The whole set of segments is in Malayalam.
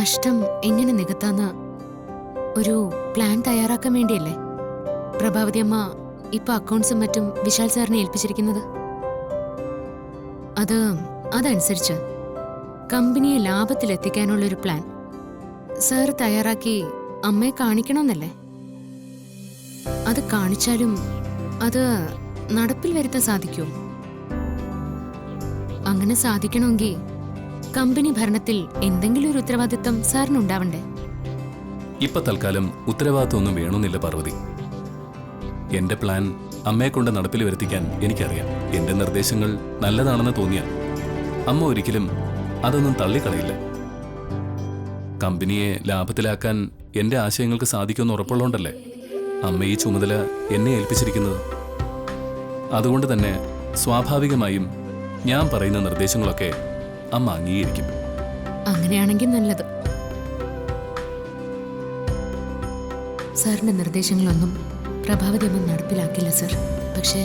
നഷ്ടം എങ്ങനെ നികത്താന്ന് ഒരു പ്ലാൻ തയ്യാറാക്കാൻ വേണ്ടിയല്ലേ പ്രഭാവതി അമ്മ ഇപ്പൊ അക്കൗണ്ട്സും മറ്റും വിശാൽ സാറിനെ ഏൽപ്പിച്ചിരിക്കുന്നത്. അതനുസരിച്ച് കമ്പനിയെ ലാഭത്തിലെത്തിക്കാനുള്ള ഒരു പ്ലാൻ സാർ തയ്യാറാക്കി അമ്മയെ കാണിക്കണമെന്നല്ലേ? അത് കാണിച്ചാലും അത് നടപ്പിൽ വരുത്താൻ സാധിക്കുമോ? അങ്ങനെ സാധിക്കണമെങ്കിൽ കമ്പനി ഭരണത്തിൽ എന്തെങ്കിലും ഒരു ഉത്തരവാദിത്തം സാറിനുണ്ടാവണ്ടേ? ഇപ്പൊ തൽക്കാലം ഉത്തരവാദിത്തമൊന്നും വേണമെന്നില്ല പാർവതി. എന്റെ പ്ലാൻ അമ്മയെ കൊണ്ട് നടപ്പിൽ വരുത്തിക്കാൻ എനിക്കറിയാം. എന്റെ നിർദ്ദേശങ്ങൾ നല്ലതാണെന്ന് തോന്നിയാൽ അമ്മ ഒരിക്കലും അതൊന്നും തള്ളിക്കളയില്ല. കമ്പനിയെ ലാഭത്തിലാക്കാൻ എന്റെ ആശയങ്ങൾക്ക് സാധിക്കുമെന്ന് ഉറപ്പുള്ളതുകൊണ്ടല്ലേ അമ്മ ഈ ചുമതല എന്നെ ഏൽപ്പിച്ചിരിക്കുന്നത്. അതുകൊണ്ട് തന്നെ സ്വാഭാവികമായും ഞാൻ പറയുന്ന നിർദ്ദേശങ്ങളൊക്കെ അമ്മ അംഗീകരിക്കും. അങ്ങനെയാണെങ്കിൽ നല്ലത്. സാറിന്റെ നിർദ്ദേശങ്ങളൊന്നും പ്രഭാവതി അമ്മ നടപ്പിലാക്കില്ല സർ. പക്ഷേ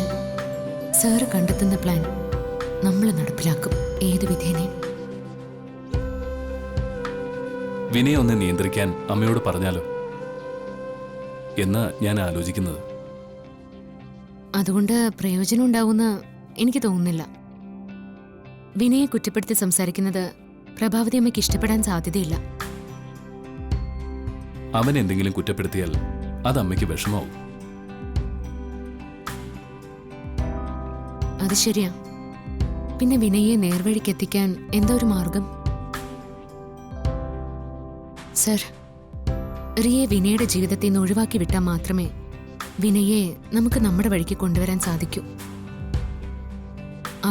സാറ് കണ്ടെത്തുന്ന പ്ലാൻ നമ്മൾ നടപ്പിലാക്കും ഏത് വിധേനയും. വിനയെ ഒന്ന് നിയന്ത്രിക്കാൻ അമ്മയോട് പറഞ്ഞാലോ എന്ന് ഞാൻ ആലോചിക്കുന്നത്. അതുകൊണ്ട് പ്രയോജനം ഉണ്ടാവുമെന്ന് എനിക്ക് തോന്നുന്നില്ല. വിനയെ കുറ്റപ്പെടുത്തി സംസാരിക്കുന്നത് പ്രഭാവതി അമ്മയ്ക്ക് ഇഷ്ടപ്പെടാൻ സാധ്യതയില്ല. അവൻ എന്തെങ്കിലും കുറ്റപ്പെടുത്തിയാൽ അത് അമ്മയ്ക്ക് വിഷമാവും. അത് ശരിയാ. പിന്നെ വിനയെ നേർവഴിക്കെത്തിക്കാൻ എന്താ ഒരു മാർഗം? സർ, റിയെ വിനയുടെ ജീവിതത്തിൽ നിന്ന് ഒഴിവാക്കി വിട്ടാൽ മാത്രമേ വിനയെ നമുക്ക് നമ്മുടെ വഴിക്ക് കൊണ്ടുവരാൻ സാധിക്കൂ.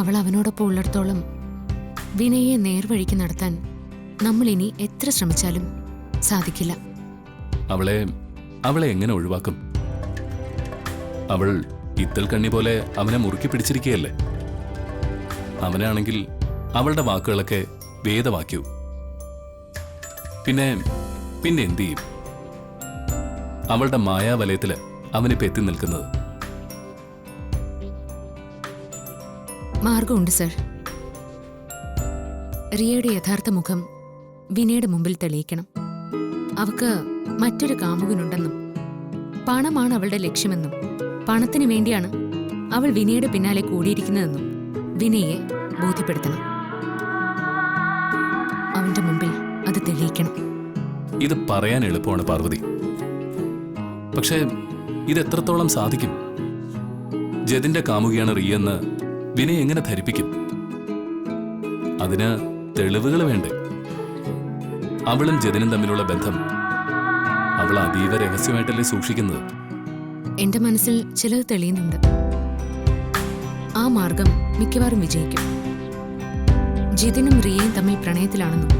അവൾ അവനോടൊപ്പം ഉള്ളിടത്തോളം വിനയെ നേർവഴിക്ക് നടത്താൻ നമ്മൾ ഇനി എത്ര ശ്രമിച്ചാലും സാധിക്കില്ല. അവളെ എങ്ങനെ ഒഴിവാക്കും? അവൾ ഇത്തൽ കണ്ണി പോലെ അവനെ മുറുക്കി പിടിച്ചിരിക്കുകയല്ലേ. അവനാണെങ്കിൽ അവളുടെ വാക്കുകളൊക്കെ വേദവാക്യവും. പിന്നെ എന്തു ചെയ്യും? അവളുടെ മായാവലയത്തില് അവനിപ്പോ എത്തി നിൽക്കുന്നത്. മാർഗമുണ്ട് സർ. റിയയുടെ യഥാർത്ഥ മുഖം വിനയുടെ മുമ്പിൽ തെളിയിക്കണം. അവക്ക് മറ്റൊരു കാമുകനുണ്ടെന്നും പണമാണ് അവളുടെ ലക്ഷ്യമെന്നും പണത്തിന് വേണ്ടിയാണ് അവൾ വിനയുടെ പിന്നാലെ കൂടിയിരിക്കുന്നതെന്നും വിനയെ ബോധ്യപ്പെടുത്തണം. അവന്റെ മുമ്പിൽ അത് തെളിയിക്കണം. ഇത് പറയാൻ എളുപ്പമാണ് പാർവതി. പക്ഷേ ഇത് എത്രത്തോളം സാധിക്കും? ജതിന്റെ കാമുകിയാണ് റിയെന്ന് വിനയ് എങ്ങനെ ധരിപ്പിക്കും? അതിന് തെളിവുകൾ വേണ്ടേ? അവളും ജതിനും തമ്മിലുള്ള ബന്ധം അവൾ അതീവ രഹസ്യമായിട്ടല്ലേ സൂക്ഷിക്കുന്നത്? എന്റെ മനസ്സിൽ ചിലത് തെളിയുന്നുണ്ട്. ആ മാർഗം മിക്കവാറും വിജയിക്കും. ജിതിനും റിയയും തമ്മിൽ പ്രണയത്തിലാണെന്നും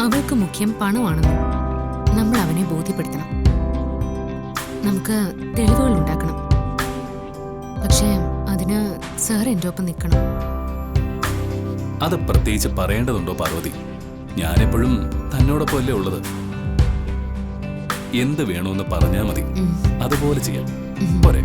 അവൾക്ക് മുഖ്യം പണമാണെന്നും നമ്മൾ അവനെ ബോധ്യപ്പെടുത്തണം. നമുക്ക് തെളിവുകൾ ഉണ്ടാക്കണം. പക്ഷേ അതിന് സാർ എൻ്റെ ഒപ്പം നിൽക്കണം. അത് പ്രത്യേകിച്ച് പറയേണ്ടതുണ്ടോ പാർവതി? ഞാനെപ്പോഴും തന്നോടൊപ്പം അല്ലേ ഉള്ളത്. എന്ത് വേണമെന്ന് പറഞ്ഞാൽ മതി, അതുപോലെ ചെയ്യാം. പോരെ?